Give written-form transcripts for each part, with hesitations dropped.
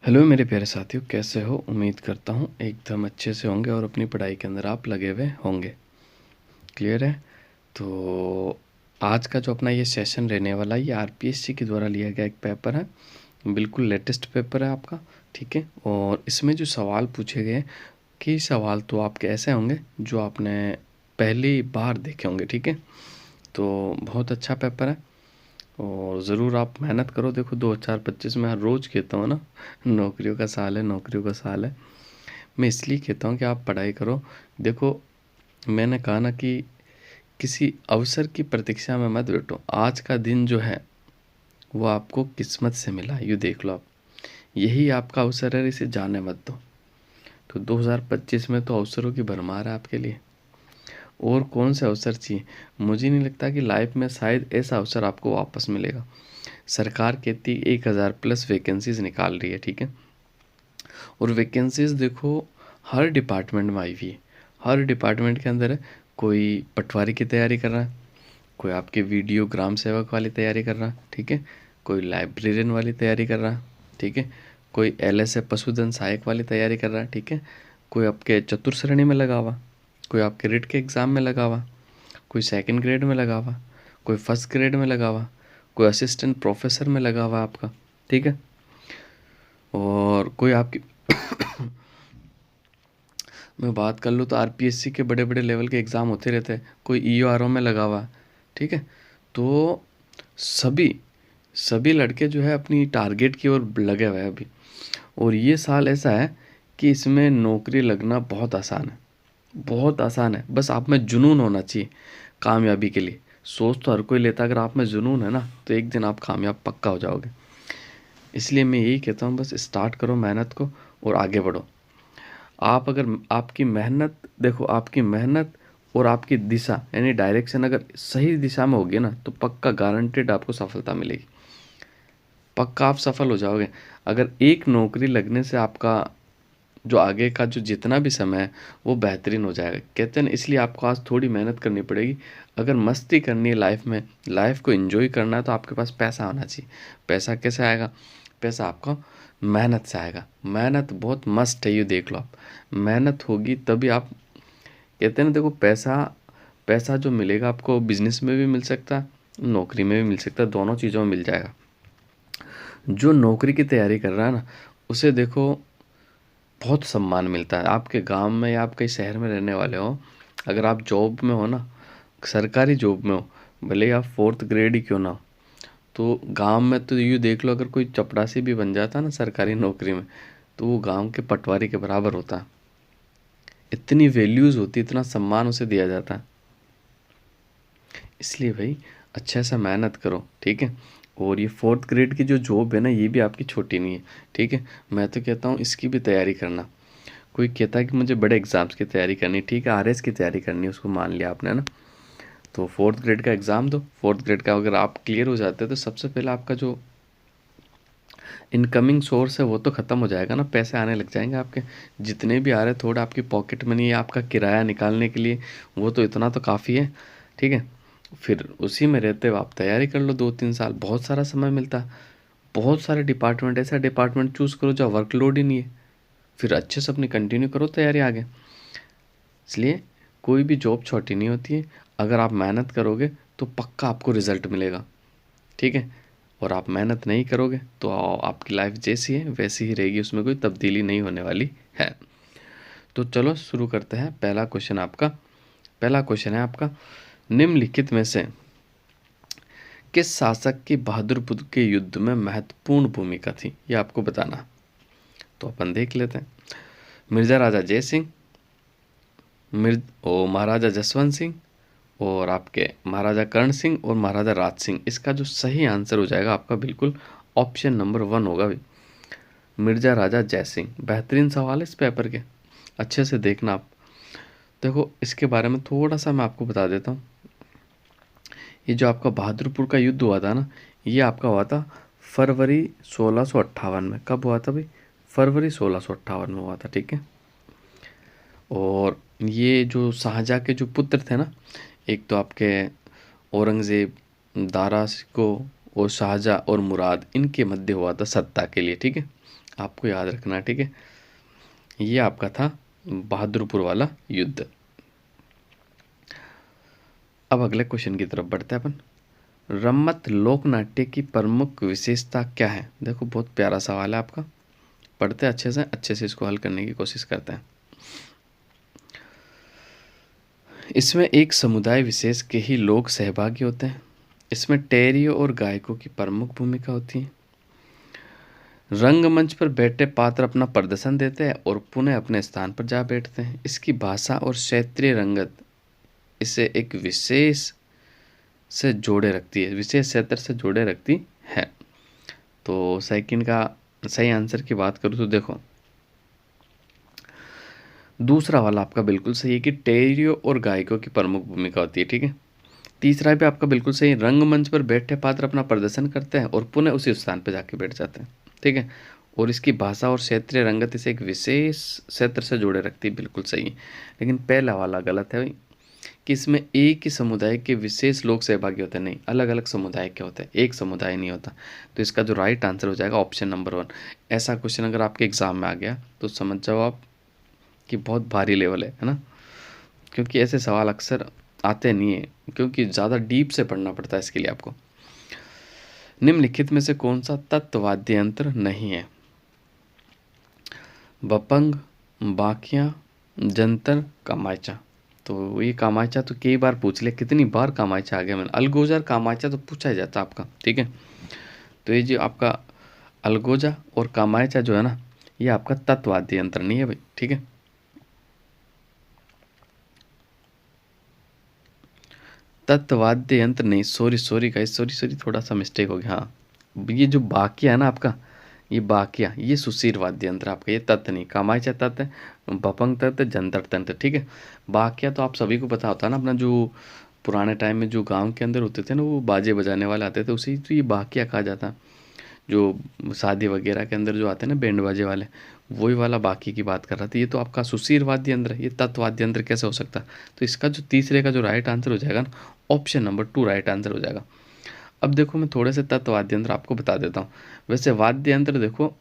Hello मेरे प्यारे साथियों, कैसे हो? उम्मीद करता हूँ एकदम अच्छे से होंगे और अपनी पढ़ाई के अंदर आप लगे हुए होंगे। क्लियर है? तो आज का जो अपना ये सेशन रहने वाला है, ये आरपीएससी के द्वारा लिया गया एक पेपर है। बिल्कुल लेटेस्ट पेपर है आपका। ठीक है। और इसमें जो सवाल पूछे गए, कई सवाल तो आपके ऐसे होंगे जो आपने पहली बार देखे होंगे। ठीक है। तो बहुत अच्छा पेपर है और ज़रूर आप मेहनत करो। देखो 2025 में हर रोज़ कहता हूँ ना, नौकरियों का साल है, नौकरियों का साल है। मैं इसलिए कहता हूँ कि आप पढ़ाई करो। देखो, मैंने कहा ना कि किसी अवसर की प्रतीक्षा में मत बैठो। आज का दिन जो है वो आपको किस्मत से मिला है, यूँ देख लो आप। यही आपका अवसर है, इसे जाने मत दो। तो 2025 में तो अवसरों की भरमार है आपके लिए। और कौन से अवसर चाहिए? मुझे नहीं लगता कि लाइफ में शायद ऐसा अवसर आपको वापस मिलेगा। सरकार कहती 1000 प्लस वैकेंसीज निकाल रही है। ठीक है। और वैकेंसीज देखो हर डिपार्टमेंट में आई हुई है। हर डिपार्टमेंट के अंदर है। कोई पटवारी की तैयारी कर रहा है, कोई आपके वीडियो ग्राम सेवक वाली तैयारी कर रहा है। ठीक है। कोई लाइब्रेरियन वाली तैयारी कर रहा है। ठीक है। कोई एलएसए पशुधन सहायक वाली तैयारी कर रहा है। ठीक है। कोई आपके चतुर श्रेणी में लगा हुआ, कोई आपके रिट के एग्ज़ाम में लगा हुआ, कोई सेकंड ग्रेड में लगा हुआ, कोई फर्स्ट ग्रेड में लगा हुआ, कोई असिस्टेंट प्रोफेसर में लगा हुआ आपका। ठीक है। और कोई आपकी मैं बात कर लूँ तो आरपीएससी के बड़े बड़े लेवल के एग्ज़ाम होते रहते हैं, कोई ईओआरओ में लगा हुआ है। ठीक है। तो सभी सभी लड़के जो है अपनी टारगेट की ओर लगे हुए हैं अभी। और ये साल ऐसा है कि इसमें नौकरी लगना बहुत आसान है। बहुत आसान है, बस आप में जुनून होना चाहिए कामयाबी के लिए। सोच तो हर कोई लेता, अगर आप में जुनून है ना तो एक दिन आप कामयाब पक्का हो जाओगे। इसलिए मैं यही कहता हूँ, बस स्टार्ट करो मेहनत को और आगे बढ़ो। आप अगर आपकी मेहनत देखो, आपकी मेहनत और आपकी दिशा यानी डायरेक्शन अगर सही दिशा में होगी ना तो पक्का गारंटेड आपको सफलता मिलेगी। पक्का आप सफल हो जाओगे। अगर एक नौकरी लगने से आपका जो आगे का जो जितना भी समय है वो बेहतरीन हो जाएगा। कहते हैं ना, इसलिए आपको आज थोड़ी मेहनत करनी पड़ेगी। अगर मस्ती करनी है लाइफ में, लाइफ को एंजॉय करना है तो आपके पास पैसा होना चाहिए। पैसा कैसे आएगा? पैसा आपको मेहनत से आएगा। मेहनत बहुत मस्त है, ये देख लो आप। मेहनत होगी तभी आप, कहते हैं ना, देखो पैसा पैसा जो मिलेगा आपको बिजनेस में भी मिल सकता है, नौकरी में भी मिल सकता है, दोनों चीज़ों में मिल जाएगा। जो नौकरी की तैयारी कर रहा है ना, उसे देखो बहुत सम्मान मिलता है। आपके गांव में या आप कहीं शहर में रहने वाले हो, अगर आप जॉब में हो ना, सरकारी जॉब में हो, भले ही आप फोर्थ ग्रेड ही क्यों ना हो, तो गांव में तो यूँ देख लो, अगर कोई चपरासी भी बन जाता ना सरकारी नौकरी में, तो वो गांव के पटवारी के बराबर होता है। इतनी वैल्यूज़ होती, इतना सम्मान उसे दिया जाता है। इसलिए भाई अच्छे से मेहनत करो। ठीक है। और ये फोर्थ ग्रेड की जो जॉब है ना, ये भी आपकी छोटी नहीं है। ठीक है। मैं तो कहता हूँ इसकी भी तैयारी करना। कोई कहता है कि मुझे बड़े एग्ज़ाम्स की तैयारी करनी, ठीक है, आरएस की तैयारी करनी है, उसको मान लिया आपने ना। तो फोर्थ ग्रेड का एग्ज़ाम दो। फोर्थ ग्रेड का अगर आप क्लियर हो जाते हैं तो सबसे पहले आपका जो इनकमिंग सोर्स है वो तो ख़त्म हो जाएगा ना, पैसे आने लग जाएंगे आपके। जितने भी आ रहे थोड़ा आपकी पॉकेट मनी है, आपका किराया निकालने के लिए, वो तो इतना तो काफ़ी है। ठीक है। फिर उसी में रहते हुए आप तैयारी कर लो 2-3 साल, बहुत सारा समय मिलता है। बहुत सारे डिपार्टमेंट, ऐसा डिपार्टमेंट चूज़ करो जहाँ वर्कलोड ही नहीं है। फिर अच्छे से अपनी कंटिन्यू करो तैयारी आगे। इसलिए कोई भी जॉब छोटी नहीं होती है। अगर आप मेहनत करोगे तो पक्का आपको रिजल्ट मिलेगा। ठीक है। और आप मेहनत नहीं करोगे तो आपकी लाइफ जैसी है वैसी ही रहेगी, उसमें कोई तब्दीली नहीं होने वाली है। तो चलो शुरू करते हैं। पहला क्वेश्चन है आपका, निम्नलिखित में से किस शासक की बहादुरपुर के युद्ध में महत्वपूर्ण भूमिका थी, ये आपको बताना। तो अपन देख लेते हैं। मिर्जा राजा जय सिंह, मिर्ज ओ महाराजा जसवंत सिंह, और आपके महाराजा कर्ण सिंह और महाराजा राज सिंह। इसका जो सही आंसर हो जाएगा आपका बिल्कुल ऑप्शन नंबर 1 होगा भाई, मिर्जा राजा जय सिंह। बेहतरीन सवाल है इस पेपर के, अच्छे से देखना आप। देखो इसके बारे में थोड़ा सा मैं आपको बता देता हूँ। ये जो आपका बहादुरपुर का युद्ध हुआ था ना, ये आपका हुआ था फरवरी 1658 में। कब हुआ था भाई? फरवरी 1658 में हुआ था। ठीक है। और ये जो शाहजहाँ के जो पुत्र थे ना, एक तो आपके औरंगज़ेब, दारा को, और शाहजहाँ और मुराद, इनके मध्य हुआ था सत्ता के लिए। ठीक है। आपको याद रखना है, ठीक है। ये आपका था बहादुरपुर वाला युद्ध। अब अगले क्वेश्चन की तरफ बढ़ते हैं अपन। रम्मत लोक नाट्य की प्रमुख विशेषता क्या है? देखो बहुत प्यारा सवाल है आपका, पढ़ते हैं अच्छे से इसको हल करने की कोशिश करते हैं। इसमें एक समुदाय विशेष के ही लोग सहभागी होते हैं। इसमें टेरियों और गायकों की प्रमुख भूमिका होती है। रंगमंच पर बैठे पात्र अपना प्रदर्शन देते हैं और पुनः अपने स्थान पर जा बैठते हैं। इसकी भाषा और क्षेत्रीय रंगत इसे एक विशेष से जोड़े रखती है, विशेष क्षेत्र से जोड़े रखती है। तो सेकंड का सही आंसर की बात करूँ तो देखो दूसरा वाला आपका बिल्कुल सही है कि टेरियो और गायकों की प्रमुख भूमिका होती है, ठीक है। तीसरा भी आपका बिल्कुल सही, रंगमंच पर बैठे पात्र अपना प्रदर्शन करते हैं और पुनः उसी स्थान पर जाके बैठ जाते हैं, ठीक है। और इसकी भाषा और क्षेत्रीय रंगत इसे एक विशेष क्षेत्र से जोड़े रखती है, बिल्कुल सही है। लेकिन पहला वाला गलत है भाई, कि इसमें एक ही समुदाय के विशेष लोग सहभागी होते हैं। नहीं, अलग अलग समुदाय के होते हैं, एक समुदाय नहीं होता। तो इसका जो राइट आंसर हो जाएगा ऑप्शन नंबर 1। ऐसा क्वेश्चन अगर आपके एग्जाम में आ गया तो समझ जाओ आप कि बहुत भारी लेवल है ना, क्योंकि ऐसे सवाल अक्सर आते नहीं है, क्योंकि ज़्यादा डीप से पढ़ना पड़ता है इसके लिए आपको। निम्नलिखित में से कौन सा तत्व वाद्य यंत्र नहीं है? बपंग, बाकिया, जंतर, कामायचा। तो ये कामायचा तो कई बार पूछ लिया, कितनी बार कामायचा आ गया मैंने। अलगोजा कामायचा तो पूछा ही जाता आपका, ठीक है। तो ये जो आपका अलगोजा और कामायचा जो है ना, ये आपका तत्व वाद्य यंत्र नहीं है भाई, ठीक है। तत्वाद्य यंत्र नहीं, सॉरी गाइस, सॉरी थोड़ा सा मिस्टेक हो गया। हाँ, ये जो बाकिया है ना आपका, ये बाकिया ये सुशीर वाद्य यंत्र आपका, ये तत्त नहीं। कामायचा तत्त है, बपंग तत्त, जंतर तंत्र, ठीक है। बाकिया तो आप सभी को पता होता है ना, अपना जो पुराने टाइम में जो गांव के अंदर होते थे ना, वो बाजे बजाने वाले आते थे, उसी तो ये बाकिया कहा जाता है। जो शादी वगैरह के अंदर जो आते हैं ना बैंड बाजे वाले, वही वाला बाकी की बात कर रहा था। ये तो आपका सुशीर वाद्य यंत्र है, ये तत्व वाद्य यंत्र कैसे हो सकता है? तो इसका जो तीसरे का जो राइट आंसर हो जाएगा ना, ऑप्शन नंबर 2 राइट आंसर हो जाएगा। अब देखो मैं थोड़े से तत्व वाद्य यंत्र आपको बता देता हूँ। वैसे वाद्य यंत्र देखो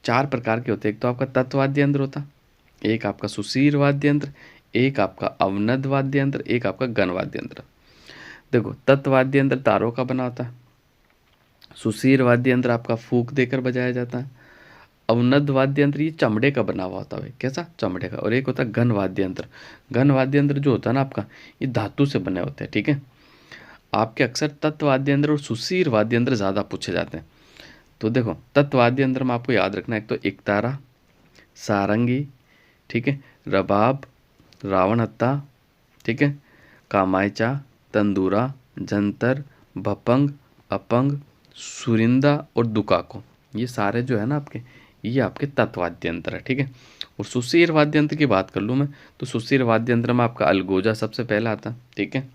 4 प्रकार के होते हैं। एक तो आपका तत्व वाद्य यंत्र होता, एक आपका सुशीर वाद्य यंत्र, एक आपका अवनद वाद्य यंत्र, एक आपका गण वाद्य यंत्र। देखो तत्व वाद्य यंत्र तारों का बना होता है, सुशीर वाद्य यंत्र आपका फूंक देकर बजाया जाता है, अवनद वाद्य यंत्र ये चमड़े का बना हुआ होता है। कैसा? चमड़े का। और एक होता है घन वाद्य यंत्र। घन वाद्य यंत्र जो होता है ना आपका, ये धातु से बने होते हैं, ठीक है। आपके अक्सर तत्व वाद्य यंत्र और सुशीर वाद्य यंत्र ज़्यादा पूछे जाते हैं। तो देखो तत्व वाद्य यंत्र में आपको याद रखना है, एक तो एकतारा, सारंगी, ठीक है, रबाब, रावण हत्ता, ठीक है, कामायचा, तंदूरा, जंतर, भपंग, अपंग, सुरिंदा और दुकाको। ये सारे जो है ना आपके, ये आपके तत्व वाद्य यंत्र है, ठीक है। और सुशीर वाद्य यंत्र की बात कर लूँ मैं, तो सुशीर वाद्य यंत्र में आपका अलगोजा सबसे पहला आता है, ठीक है।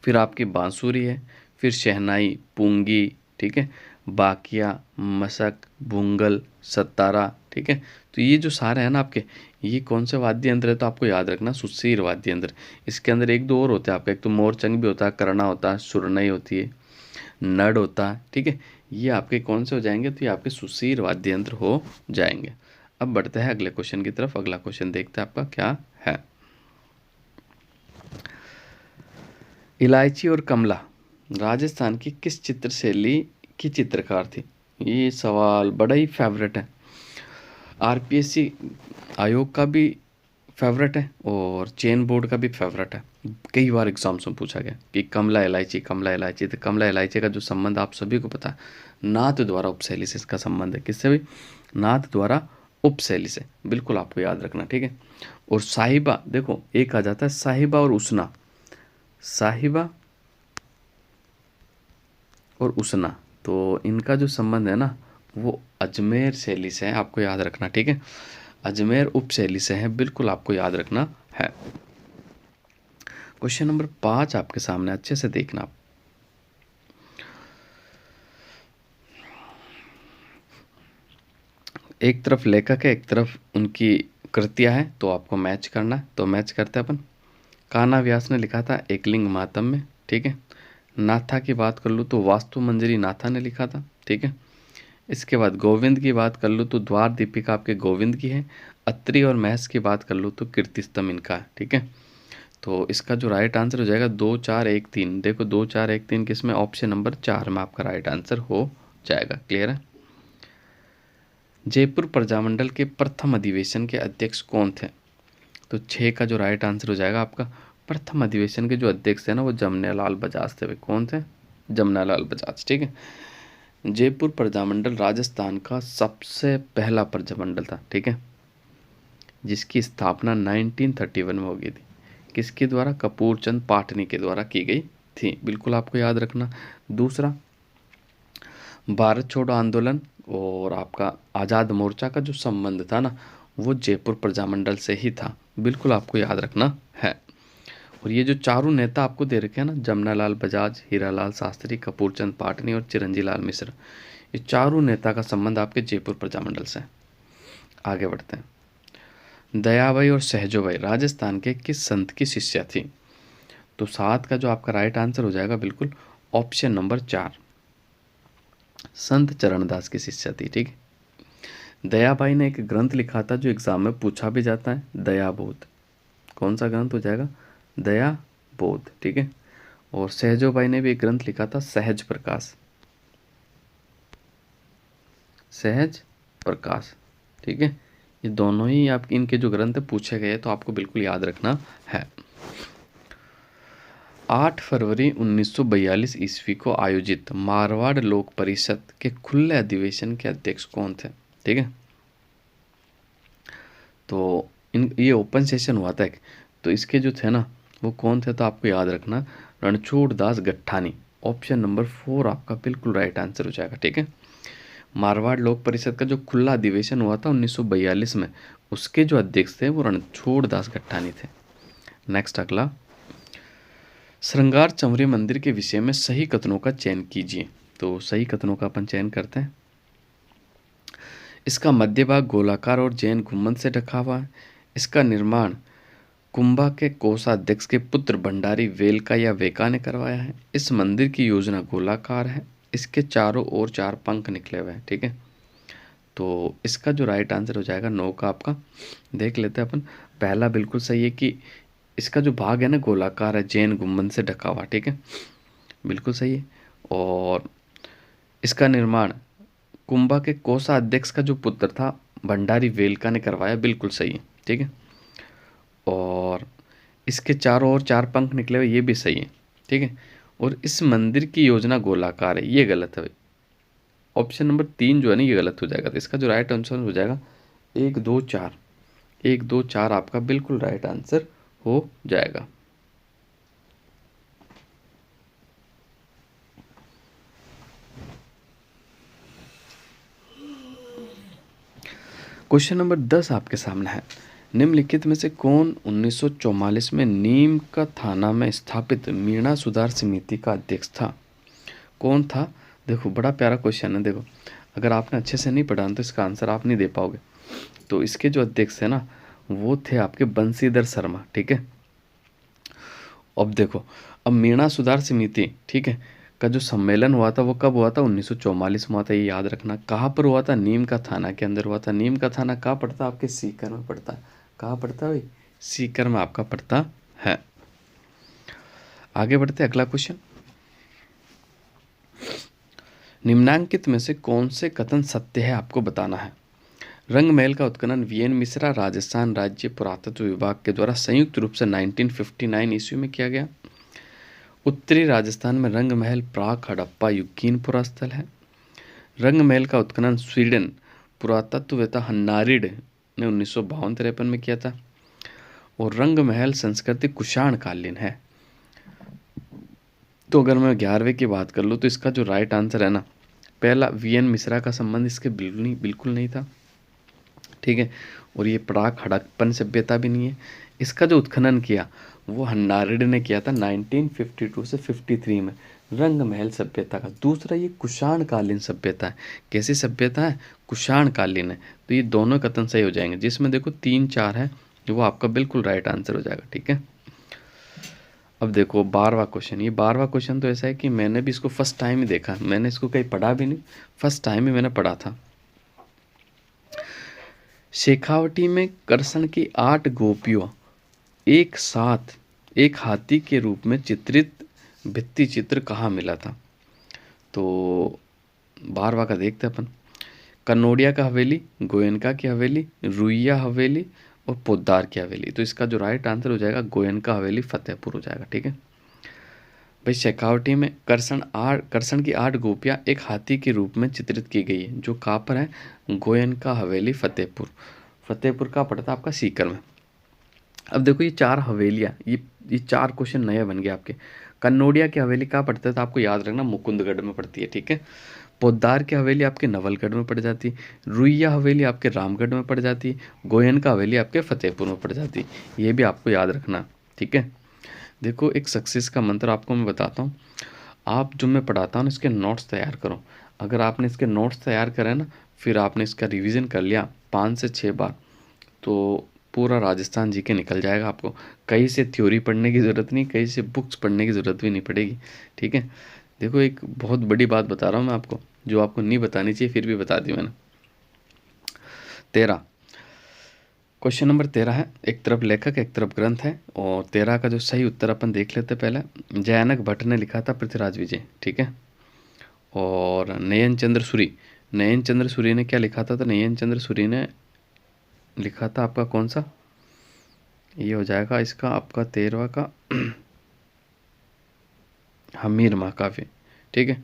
फिर आपकी बांसुरी है, फिर शहनाई, पुंगी, ठीक है, बाकिया, मशक, भुंगल, सतारा, ठीक है। तो ये जो सारे हैं ना आपके, ये कौन से वाद्य यंत्र है? तो आपको याद रखना सुशीर वाद्य यंत्र। इसके अंदर एक दो और होते हैं आपका, एक तो मोरचंग भी होता है, करना होता है, सुरनई होती है, नड होता है, ठीक है। ये आपके कौन से हो जाएंगे? तो ये आपके सुशीर वाद्य यंत्र हो जाएंगे। अब बढ़ते हैं अगले क्वेश्चन की तरफ। अगला क्वेश्चन देखते हैं आपका क्या है। इलायची और कमला राजस्थान की किस चित्र शैली की चित्रकार थी? ये सवाल बड़ा ही फेवरेट है, आरपीएससी आयोग का भी फेवरेट है और चेन बोर्ड का भी फेवरेट है। कई बार एग्जाम्स में पूछा गया कि कमला इलायची, कमला इलायची। तो कमला इलायची का जो संबंध आप सभी को पता है, नाथ द्वारा उपशैली से इसका संबंध है। किससे भी? नाथ द्वारा उपशैली से, बिल्कुल आपको याद रखना, ठीक है। और साहिबा, देखो एक आ जाता है साहिबा और उसना, साहिबा और उसना, तो इनका जो संबंध है ना वो अजमेर शैली से है, आपको याद रखना, ठीक है। अजमेर उपशैली से है, बिल्कुल आपको याद रखना है। क्वेश्चन नंबर 5 आपके सामने, अच्छे से देखना आप। एक तरफ लेखक है, एक तरफ उनकी कृतियां हैं, तो आपको मैच करना है। तो मैच करते हैं अपन। कान्हा व्यास ने लिखा था एकलिंग मातम में, ठीक है। नाथा की बात कर लूँ तो वास्तु मंजरी नाथा ने लिखा था, ठीक है। इसके बाद गोविंद की बात कर लूँ तो द्वार दीपिका आपके गोविंद की है। अत्रि और महस की बात कर लूँ तो कीर्तिस्तंभ इनका है। ठीक है, तो इसका जो राइट आंसर हो जाएगा 2 4 1 3। देखो 2 4 1 3 किसमें, ऑप्शन नंबर 4 में आपका राइट आंसर हो जाएगा। क्लियर है। जयपुर प्रजामंडल के प्रथम अधिवेशन के अध्यक्ष कौन थे? तो 6 का जो राइट आंसर हो जाएगा आपका, प्रथम अधिवेशन के जो अध्यक्ष थे ना वो जमनालाल बजाज थे। भाई कौन थे? जमनालाल बजाज। ठीक है, जयपुर प्रजामंडल राजस्थान का सबसे पहला प्रजामंडल था। ठीक है, जिसकी स्थापना 1931 में हो गई थी। किसके द्वारा? कपूर चंद पाटनी के द्वारा की गई थी। बिल्कुल आपको याद रखना। दूसरा, भारत छोड़ो आंदोलन और आपका आज़ाद मोर्चा का जो संबंध था ना वो जयपुर प्रजामंडल से ही था। बिल्कुल आपको याद रखना है। और ये जो चारों नेता आपको दे रखे हैं ना, जमनालाल बजाज, हीरालाल शास्त्री, कपूर चंद पाटनी और चिरंजी लाल मिश्र, ये चारों नेता का संबंध आपके जयपुर प्रजामंडल से है। आगे बढ़ते हैं। दयाबाई और सहजोबाई राजस्थान के किस संत की शिष्या थी? तो 7 का जो आपका राइट आंसर हो जाएगा बिल्कुल ऑप्शन नंबर 4, संत चरणदास की शिष्या थी। ठीक है, दयाबाई ने एक ग्रंथ लिखा था जो एग्जाम में पूछा भी जाता है, दयाबोध। कौन सा ग्रंथ हो जाएगा? दयाबोध। ठीक है, और सहजोबाई ने भी एक ग्रंथ लिखा था, सहज प्रकाश। सहज प्रकाश। ठीक है, ये दोनों ही आप इनके जो ग्रंथ पूछे गए तो आपको बिल्कुल याद रखना है। 8 फरवरी 1942 ईस्वी को आयोजित मारवाड़ लोक परिषद के खुले अधिवेशन के अध्यक्ष कौन थे? ठीक है, तो ये ओपन सेशन हुआ था तो इसके जो थे ना वो कौन थे? तो आपको याद रखना, रणछोड़ दास गट्ठानी। ऑप्शन नंबर 4 आपका बिल्कुल राइट आंसर हो जाएगा। ठीक है, मारवाड़ लोक परिषद का जो खुला अधिवेशन हुआ था 1942 में, उसके जो अध्यक्ष थे वो रणछोड़ दास गट्ठानी थे। नेक्स्ट अगला, श्रृंगार चमरी मंदिर के विषय में सही कथनों का चयन कीजिए। तो सही कथनों का अपन चयन करते हैं। इसका मध्य भाग गोलाकार और जैन गुम्बद से ढका हुआ है। इसका निर्माण कुंभा के कोषाध्यक्ष के पुत्र भंडारी वेलका या वेका ने करवाया है। इस मंदिर की योजना गोलाकार है। इसके चारों ओर 4 पंख निकले हुए हैं। ठीक है, तो इसका जो राइट आंसर हो जाएगा 9 का आपका, देख लेते हैं अपन। पहला बिल्कुल सही है कि इसका जो भाग है ना गोलाकार है, जैन गुम्बद से ढका हुआ। ठीक है, बिल्कुल सही है। और इसका निर्माण कुंभा के कोषाध्यक्ष का जो पुत्र था भंडारी वेलका ने करवाया, बिल्कुल सही है। ठीक है, और इसके चारों ओर 4 पंख निकले हुए, ये भी सही है। ठीक है, और इस मंदिर की योजना गोलाकार है, ये गलत है भाई। ऑप्शन नंबर 3 जो है ना ये गलत हो जाएगा। तो इसका जो राइट आंसर हो जाएगा 1 2 4, 1 2 4 आपका बिल्कुल राइट आंसर हो जाएगा। क्वेश्चन नंबर 10 आपके सामने है। निम्नलिखित में से कौन 1944 में नीम का थाना में स्थापित मीणा सुधार समिति का अध्यक्ष था? कौन था? देखो बड़ा प्यारा क्वेश्चन है। देखो अगर आपने अच्छे से नहीं पढ़ा तो इसका आंसर आप नहीं दे पाओगे। तो इसके जो अध्यक्ष है ना वो थे आपके बंशीधर शर्मा। ठीक है, अब देखो, अब मीणा सुधार समिति, ठीक है, का जो सम्मेलन हुआ था वो कब हुआ था? 1944 में हुआ था। ये याद रखना। कहाँ पर हुआ था? नीम का थाना के अंदर हुआ था। नीम का थाना कहाँ पड़ता है? आपके सीकर में पड़ता है। कहाँ पड़ता है भाई? सीकर में आपका पड़ता है। आगे बढ़ते अगला क्वेश्चन। निम्नांकित में से कौन से कथन सत्य है आपको बताना है। रंग महल का उत्खनन वीएन मिश्रा राजस्थान राज्य पुरातत्व विभाग के द्वारा संयुक्त रूप से 1959 ईस्वी में किया गया। उत्तरी राजस्थान में रंग महल प्राक हड़प्पा युगीन पुरास्थल है। रंग महल का उत्खनन स्वीडन पुरातत्ववेत्ता हन्नारिड ने 1952-53 में किया था। और रंग महल संस्कृति कुषाण कालीन है। तो अगर मैं 11वें की बात कर लूँ तो इसका जो राइट आंसर है ना, पहला वीएन मिश्रा का संबंध इसके बिल्कुल नहीं था। ठीक है, और ये प्राक हड़प्पन सभ्यता भी नहीं है। इसका जो उत्खनन किया वो हन्नारिड ने किया था 1952 से 53 में, रंग महल सभ्यता का। दूसरा ये कुषाण कालीन सभ्यता है। कैसी सभ्यता है? कुषाण कालीन है। तो ये दोनों कथन सही हो जाएंगे। जिसमें देखो 3 4 है वो आपका बिल्कुल राइट आंसर हो जाएगा। ठीक है, अब देखो 12वां क्वेश्चन, ये 12वां क्वेश्चन तो ऐसा है कि मैंने भी इसको फर्स्ट टाइम ही देखा, मैंने इसको कहीं पढ़ा भी नहीं, फर्स्ट टाइम ही मैंने पढ़ा था। शेखावटी में कृष्ण की 8 गोपियों एक साथ एक हाथी के रूप में चित्रित भित्ति चित्र कहाँ मिला था? तो 12वां का देखते हैं अपन। कन्नौडिया का हवेली, गोयनका की हवेली, रुइया हवेली और पोद्दार की हवेली। तो इसका जो राइट आंसर हो जाएगा गोयनका हवेली फतेहपुर हो जाएगा। ठीक है भाई। शेखावटी में कृष्ण की 8 गोपियाँ एक हाथी के रूप में चित्रित की गई है, जो कहाँ पर है? गोयनका हवेली फतेहपुर। फतेहपुर का पड़ता है आपका सीकर में। अब देखो ये 4 हवेलियाँ, ये 4 क्वेश्चन नए बन गए आपके। कन्नौडिया की हवेली कहाँ पड़ता है? तो आपको याद रखना मुकुंदगढ़ में पड़ती है। ठीक है। पोद्दार की हवेली आपके नवलगढ़ में पड़ जाती है। रुइया हवेली आपके रामगढ़ में पड़ जाती है। गोयनका हवेली आपके फतेहपुर में पड़ जाती है। ये भी आपको याद रखना। ठीक है। देखो एक सक्सेस का मंत्र आपको मैं बताता हूँ। आप जो मैं पढ़ाता हूँ ना, इसके नोट्स तैयार करो। अगर आपने इसके नोट्स तैयार करें ना, फिर आपने इसका रिवीजन कर लिया 5 से 6 बार, तो पूरा राजस्थान जी के निकल जाएगा आपको। कहीं से थ्योरी पढ़ने की ज़रूरत नहीं, कहीं से बुक्स पढ़ने की ज़रूरत भी नहीं पड़ेगी। ठीक है। देखो एक बहुत बड़ी बात बता रहा हूँ मैं आपको, जो आपको नहीं बतानी चाहिए फिर भी बता दी मैंने। 13 क्वेश्चन नंबर 13 है, एक तरफ लेखक एक तरफ ग्रंथ है, और 13 का जो सही उत्तर अपन देख लेते पहले। जयानक भट्ट ने लिखा था पृथ्वीराज विजय। ठीक है। और नयन चंद्र सूरी ने क्या लिखा था? तो नयन चंद्र सूरी ने लिखा था आपका कौन सा? ये हो जाएगा इसका आपका 13वां का हमीर महाकाव्य। ठीक है।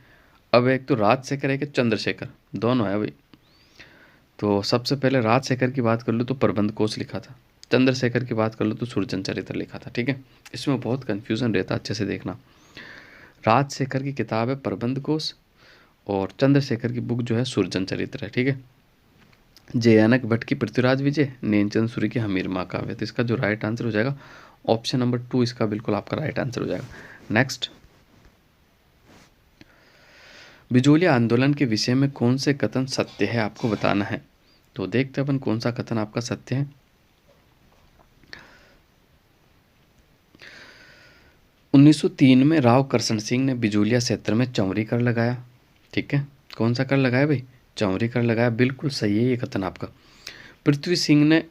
अब एक तो राजशेखर एक चंद्रशेखर, दोनों है भाई। तो सबसे पहले राजशेखर की बात कर लो तो प्रबंध कोश लिखा था, चंद्रशेखर की बात कर लो तो सुरजन चरित्र लिखा था। ठीक है। इसमें बहुत कन्फ्यूज़न रहता, अच्छे से देखना। राजशेखर की किताब है प्रबंध कोश, और चंद्रशेखर की बुक जो है सुरजन चरित्र है। ठीक है। जयानक भट्ट की पृथ्वीराज विजय, नैनचंद सूरी की हमीर महाकाव्य। तो इसका जो राइट आंसर हो जाएगा ऑप्शन नंबर 2, इसका बिल्कुल आपका राइट आंसर हो जाएगा। नेक्स्ट, बिजोलिया आंदोलन के विषय में कौन से कथन सत्य है आपको बताना है। तो देखते हैं अपन कौन सा कथन आपका सत्य है। 1903 में राव करसन सिंह ने बिजोलिया क्षेत्र में चौरी कर लगाया। ठीक है। कौन सा कर लगाया भाई? चौरी कर लगाया। बिल्कुल सही है ये कथन आपका। पृथ्वी सिंह ने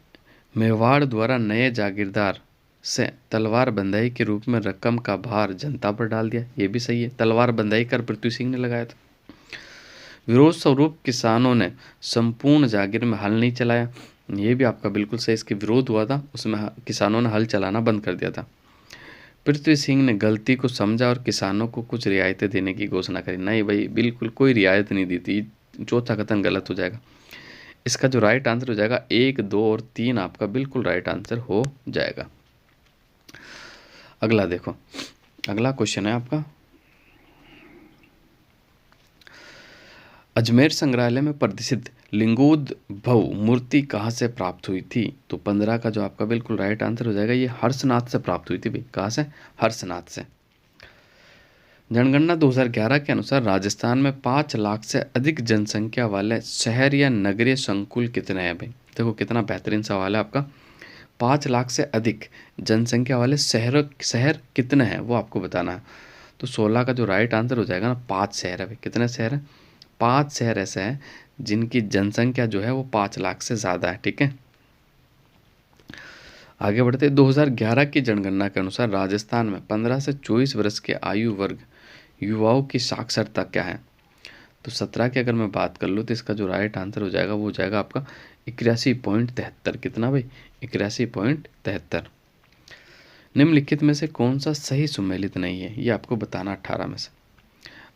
मेवाड़ द्वारा नए जागीरदार से तलवार बंदाई के रूप में रकम का भार जनता पर डाल दिया। ये भी सही है, तलवार बंदाई कर पृथ्वी सिंह ने लगाया था। विरोध स्वरूप किसानों ने संपूर्ण जागीर में हल नहीं चलाया। ये भी आपका बिल्कुल सही, इसके विरोध हुआ था, उसमें किसानों ने हल चलाना बंद कर दिया था। पृथ्वी सिंह ने गलती को समझा और किसानों को कुछ रियायतें देने की घोषणा करी। नहीं भाई, बिल्कुल कोई रियायत नहीं दी थी। चौथा कथन गलत हो जाएगा। इसका जो राइट आंसर हो जाएगा 1, 2 और 3 आपका बिल्कुल राइट आंसर हो जाएगा। अगला देखो, अगला क्वेश्चन है आपका, अजमेर संग्रहालय में प्रदर्शित लिंगोद्भव मूर्ति कहाँ से प्राप्त हुई थी? तो 15 का जो आपका बिल्कुल राइट आंसर हो जाएगा, ये हर्षनाथ से प्राप्त हुई थी भाई। कहाँ से? हर्षनाथ से। जनगणना 2011 के अनुसार राजस्थान में 5 लाख से अधिक जनसंख्या वाले शहर या नगरीय संकुल कितने हैं भाई? देखो कितना बेहतरीन सवाल है आपका। 5 लाख से अधिक जनसंख्या वाले शहर कितने हैं वो आपको बताना है। तो 16 का जो राइट आंसर हो जाएगा ना, 5 शहर है भाई। कितने शहर हैं? 5 शहर ऐसे हैं जिनकी जनसंख्या जो है वो 5 लाख से ज़्यादा है। ठीक है। आगे बढ़ते, 2011 की जनगणना के अनुसार राजस्थान में 15 से 24 वर्ष के आयु वर्ग युवाओं की साक्षरता क्या है? तो 17 की अगर मैं बात कर लूँ तो इसका जो राइट आंसर हो जाएगा वो हो जाएगा आपका 81.73। कितना भाई? 81.73। निम्नलिखित में से कौन सा सही सुमेलित नहीं है, ये आपको बताना 18 में से।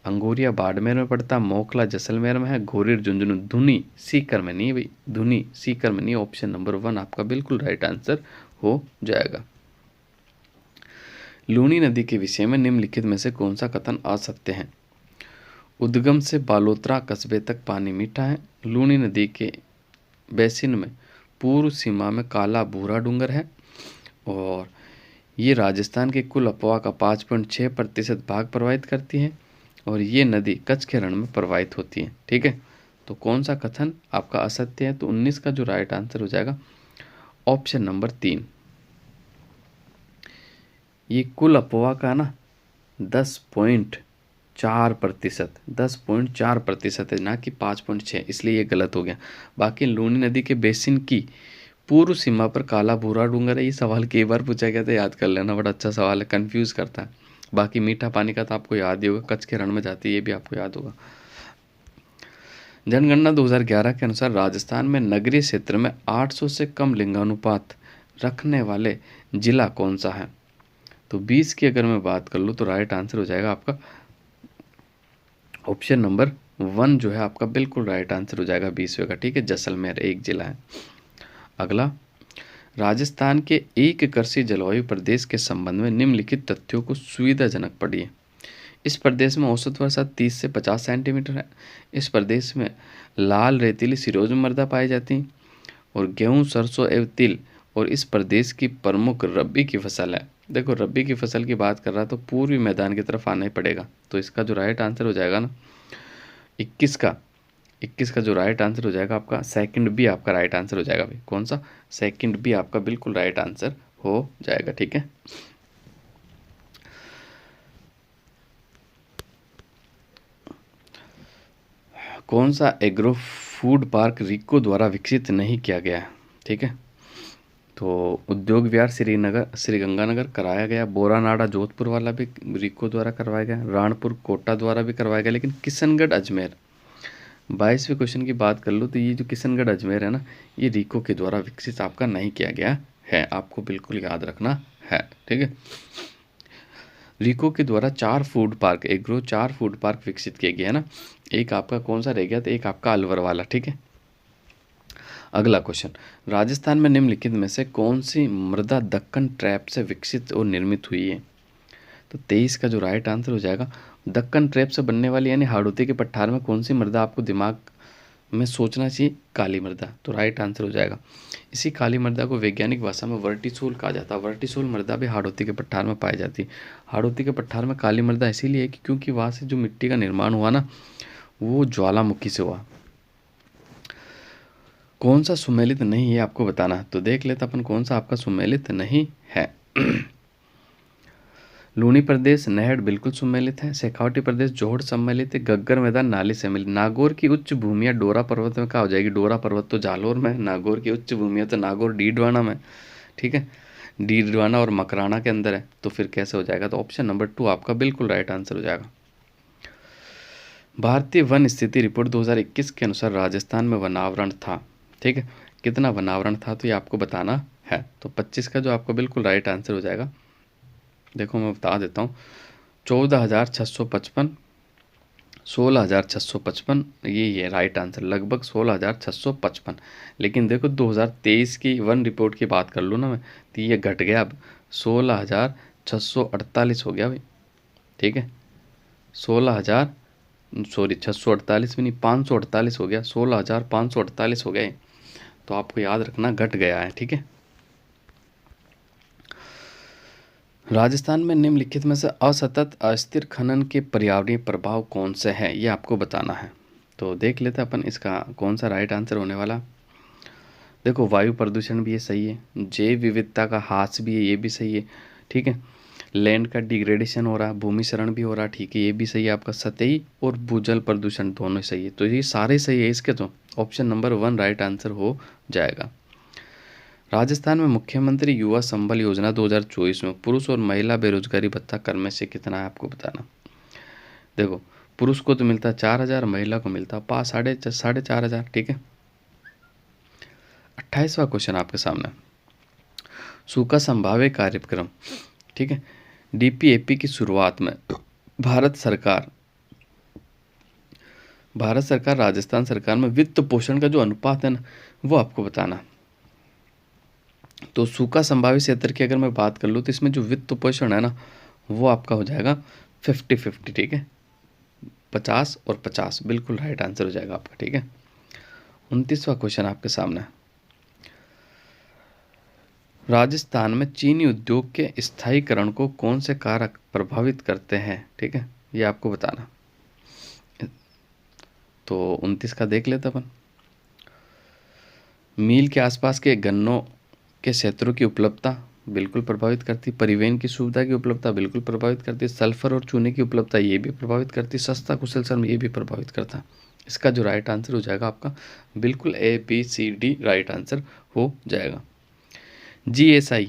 अंगोरिया बाड़मेर में पड़ता, मोखला जैसलमेर में है, घोरीर झुंझुनू धुनी सीकर में नहीं भाई, धुनी सीकर में नहीं। ऑप्शन नंबर 1 आपका बिल्कुल राइट आंसर हो जाएगा। लूनी नदी के विषय में निम्नलिखित में से कौन सा कथन असत्य है? उद्गम से बालोतरा कस्बे तक पानी मीठा है। लूनी नदी के बेसिन में पूर्व सीमा में काला भूरा डूंगर है, और ये राजस्थान के कुल अपवा का 5.6% भाग प्रवाहित करती है, और ये नदी कच्छ के रण में प्रवाहित होती है। ठीक है। तो कौन सा कथन आपका असत्य है? तो 19 का जो राइट आंसर हो जाएगा ऑप्शन नंबर 3। ये कुल अफवाह का ना 10.4%, 10.4% है, ना कि 5.6, इसलिए ये गलत हो गया। बाकी लूनी नदी के बेसिन की पूर्व सीमा पर काला भूरा डूंगर है। ये सवाल कई बार पूछा गया था, याद कर लेना, बड़ा अच्छा सवाल है, कंफ्यूज करता है। बाकी मीठा पानी का तो आपको याद ही होगा, कच्छ के रण में जाती है, ये भी आपको याद होगा। जनगणना 2011 के अनुसार राजस्थान में नगरीय क्षेत्र में 800 से कम लिंगानुपात रखने वाले जिला कौन सा है? तो 20 की अगर मैं बात कर लूँ तो राइट आंसर हो जाएगा आपका ऑप्शन नंबर 1 जो है आपका बिल्कुल राइट आंसर हो जाएगा 20वें का, ठीक है। जैसलमेर एक जिला है। अगला, राजस्थान के एक कृषि जलवायु प्रदेश के संबंध में निम्नलिखित तथ्यों को सुविधाजनक पढ़िए। इस प्रदेश में औसत वर्षा 30 से 50 सेंटीमीटर है। इस प्रदेश में लाल रेतीली सिरोज़ मृदा पाई जाती है और गेहूं, सरसों एवं तिल और इस प्रदेश की प्रमुख रबी की फसल है। देखो, रबी की फसल की बात कर रहा तो पूर्वी मैदान की तरफ आना ही पड़ेगा। तो इसका जो राइट आंसर हो जाएगा ना 21 का जो राइट आंसर हो जाएगा आपका सेकंड बी आपका राइट आंसर हो जाएगा भाई। कौन सा? सेकंड बी आपका बिल्कुल राइट आंसर हो जाएगा, ठीक है। कौन सा एग्रो फूड पार्क रिको द्वारा विकसित नहीं किया गया है? ठीक है, तो उद्योग विहार श्रीगंगानगर कराया गया, बोरानाड़ा जोधपुर वाला भी रिको द्वारा करवाया गया, राणपुर कोटा द्वारा भी करवाया गया, लेकिन किशनगढ़ अजमेर 22वें क्वेश्चन की बात कर लो तो ये जो किशनगढ़ अजमेर है ना, ये रिको के द्वारा विकसित आपका नहीं किया गया है, आपको बिल्कुल याद रखना है, ठीक है। रिको के द्वारा 4 food park agro 4 food park विकसित किए गए हैं ना। एक आपका कौन सा रह गया? तो एक आपका अलवर वाला, ठीक है। अगला क्वेश्चन, राजस्थान में निम्नलिखित में से कौन सी मृदा दक्कन ट्रैप से विकसित और निर्मित हुई है? तो 23 का जो राइट आंसर हो जाएगा दक्कन ट्रैप से बनने वाली यानी हाड़ौती के पठार में कौन सी मृदा आपको दिमाग में सोचना चाहिए? काली मृदा। तो राइट आंसर हो जाएगा। इसी काली मृदा को वैज्ञानिक भाषा में वर्टिसोल कहा जाता है। वर्टिसोल मृदा भी हाड़ौती के पठार में पाई जाती है। हाड़ौती के पठार में काली मृदा इसीलिए है कि क्योंकि वहाँ से जो मिट्टी का निर्माण हुआ ना, वो ज्वालामुखी से हुआ। कौन सा सुमेलित नहीं है आपको बताना है, तो देख लेते अपन कौन सा आपका सुमेलित नहीं है। लूनी प्रदेश नहर बिल्कुल सुमेलित है। शेखावटी प्रदेश जोहड़ सम्मिलित है। गग्गर मैदान नाली सम्मिलित। नागौर की उच्च भूमियाँ डोरा पर्वत में कहाँ हो जाएगी? डोरा पर्वत तो जालोर में है, नागौर की उच्च भूमियाँ तो नागौर डीडवाना में, ठीक है। डीडवाना और मकराना के अंदर है, तो फिर कैसे हो जाएगा? तो ऑप्शन नंबर 2 आपका बिल्कुल राइट आंसर हो जाएगा। भारतीय वन स्थिति रिपोर्ट 2021 के अनुसार राजस्थान में वनावरण था, ठीक है। कितना वनावरण था तो ये आपको बताना है। तो 25 का जो आपका बिल्कुल राइट आंसर हो जाएगा, देखो मैं बता देता हूँ, 14,655, 16,655, ये राइट आंसर, लगभग 16,655। लेकिन देखो 2023 की वन रिपोर्ट की बात कर लूँ ना मैं, तो ये घट गया, अब 16,648 हो गया भाई, ठीक है। 648 भी नहीं, 548 हो गया, 16,548 हो गया। तो आपको याद रखना घट गया है, ठीक है। राजस्थान में निम्नलिखित में से असतत अस्थिर खनन के पर्यावरणीय प्रभाव कौन से हैं, ये आपको बताना है। तो देख लेते हैं अपन इसका कौन सा राइट आंसर होने वाला। देखो, वायु प्रदूषण भी ये सही है, जैव विविधता का ह्रास भी है, ये भी सही है, ठीक है। लैंड का डिग्रेडेशन हो रहा है, भूमि क्षरण भी हो रहा है, ठीक है, ये भी सही है आपका। सतही और भूजल प्रदूषण दोनों सही है, तो ये सारे सही है इसके, तो ऑप्शन नंबर 1 राइट आंसर हो जाएगा। राजस्थान में मुख्यमंत्री युवा संबल योजना 2024 में पुरुष और महिला बेरोजगारी भत्ता कर में से कितना है आपको बताना। देखो, पुरुष को तो मिलता 4,000, महिला को मिलता 4,500, ठीक है। 28वां क्वेश्चन आपके सामने, सूखा संभाव्य कार्यक्रम, ठीक है, डीपीएपी की शुरुआत में भारत सरकार राजस्थान सरकार में वित्त पोषण का जो अनुपात है ना, वो आपको बताना। तो सूखा संभावित क्षेत्र की अगर मैं बात कर लूँ तो इसमें जो वित्त पोषण है ना, वो आपका हो जाएगा 50-50, ठीक है। 50 और 50 बिल्कुल राइट आंसर हो जाएगा आपका, ठीक है। 29वां क्वेश्चन आपके सामने, राजस्थान में चीनी उद्योग के स्थायीकरण को कौन से कारक प्रभावित करते हैं, ठीक है, ये आपको बताना। तो 29 का देख लेते अपन, मील के आसपास के गन्नों के क्षेत्रों की उपलब्धता, बिल्कुल प्रभावित करती, परिवहन की सुविधा की उपलब्धता बिल्कुल प्रभावित करती, सल्फर और चूने की उपलब्धता ये भी प्रभावित करती, सस्ता कुशल श्रम ये भी प्रभावित करता। इसका जो राइट आंसर हो जाएगा आपका बिल्कुल ABCD राइट आंसर हो जाएगा। GSI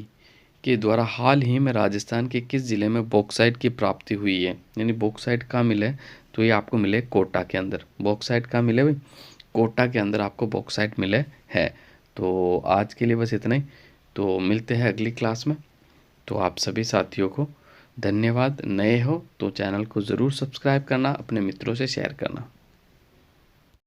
के द्वारा हाल ही में राजस्थान के किस जिले में बॉक्साइट की प्राप्ति हुई है, यानी बॉक्साइट कहाँ मिले, तो ये आपको मिले कोटा के अंदर। बॉक्साइट कहाँ मिले भाई, कोटा के अंदर आपको बॉक्साइट मिले है। तो आज के लिए बस इतना ही, तो मिलते हैं अगली क्लास में। तो आप सभी साथियों को धन्यवाद। नए हो तो चैनल को ज़रूर सब्सक्राइब करना, अपने मित्रों से शेयर करना।